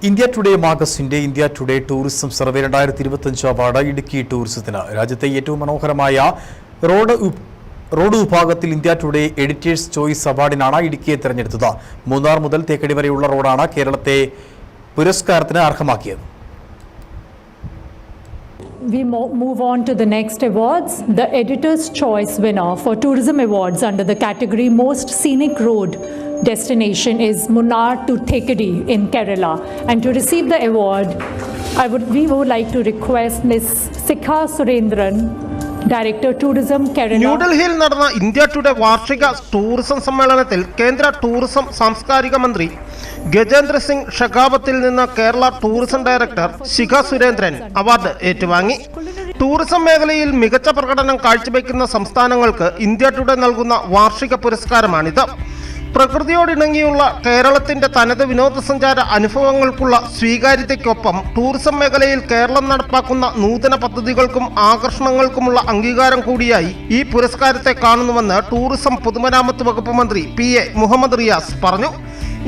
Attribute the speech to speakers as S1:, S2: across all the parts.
S1: India Today മാഗസിന്റെ India Today tourism survey 2025 award Idukki ടൂറിസത്തിന്. രാജ്യത്തെ ഏറ്റവും മനോഹരമായ റോഡ് വിഭാഗത്തിൽ ഇന്ത്യ ടുഡേ എഡിറ്റേഴ്സ് ചോയ്സ് അവാർഡിനാണ് ഇടുക്കിയെ തിരഞ്ഞെടുത്തത്. മൂന്നാർ മുതൽ തേക്കടി വരെയുള്ള റോഡാണ് കേരളത്തെ പുരസ്കാരത്തിന് അർഹമാക്കിയത്.
S2: We move on to the next awards. The Editor's Choice winner for Tourism Awards under the category Most Scenic Road Destination is Munnar to Thekadi in Kerala. And to receive the award, we would like to request Ms. Sikha Surendran, Director Tourism Kerala.
S3: ന്യൂഡൽഹിയിൽ നടന്ന India today വാർഷിക tourism സമ്മേളനത്തിൽ കേന്ദ്ര tourism സാംസ്കാരിക മന്ത്രി ഗജേന്ദ്ര സിംഗ് ഷെഖാവത്തിൽ നിന്ന് Kerala tourism director Shikha Surendran award ഏറ്റുവാങ്ങി. Tourism മേഖലയിൽ മികച്ച പ്രകടനം കാഴ്ചവെക്കുന്ന സംസ്ഥാനങ്ങൾക്ക് ഇന്ത്യ ടുഡേ നൽകുന്ന വാർഷിക പുരസ്കാരമാണിത്. പ്രകൃതിയോടിണങ്ങിയുള്ള കേരളത്തിന്റെ തനത് വിനോദസഞ്ചാര അനുഭവങ്ങൾക്കുള്ള സ്വീകാര്യതയ്ക്കൊപ്പം ടൂറിസം മേഖലയിൽ കേരളം നടപ്പാക്കുന്ന നൂതന പദ്ധതികൾക്കും ആകർഷണങ്ങൾക്കുമുള്ള അംഗീകാരം കൂടിയായി ഈ പുരസ്കാരത്തെ കാണുന്നുവെന്ന് ടൂറിസം പൊതുമരാമത്ത് വകുപ്പ് മന്ത്രി PA മുഹമ്മദ് റിയാസ് പറഞ്ഞു.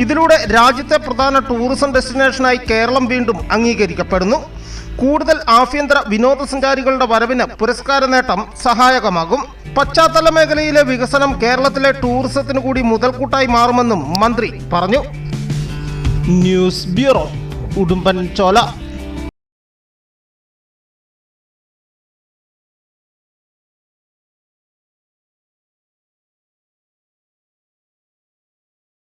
S3: ഇതിലൂടെ രാജ്യത്തെ പ്രധാന ടൂറിസം ഡെസ്റ്റിനേഷനായി കേരളം വീണ്ടും അംഗീകരിക്കപ്പെടുന്നു. കൂടുതൽ ആഭ്യന്തര വിനോദസഞ്ചാരികളുടെ വരവിന് പുരസ്കാര നേട്ടം സഹായകമാകും. പശ്ചാത്തല മേഖലയിലെ വികസനം കേരളത്തിലെ ടൂറിസത്തിന് കൂടി മുതൽക്കൂട്ടായി മാറുമെന്നും മന്ത്രി പറഞ്ഞു. News bureau, Udumbanchola.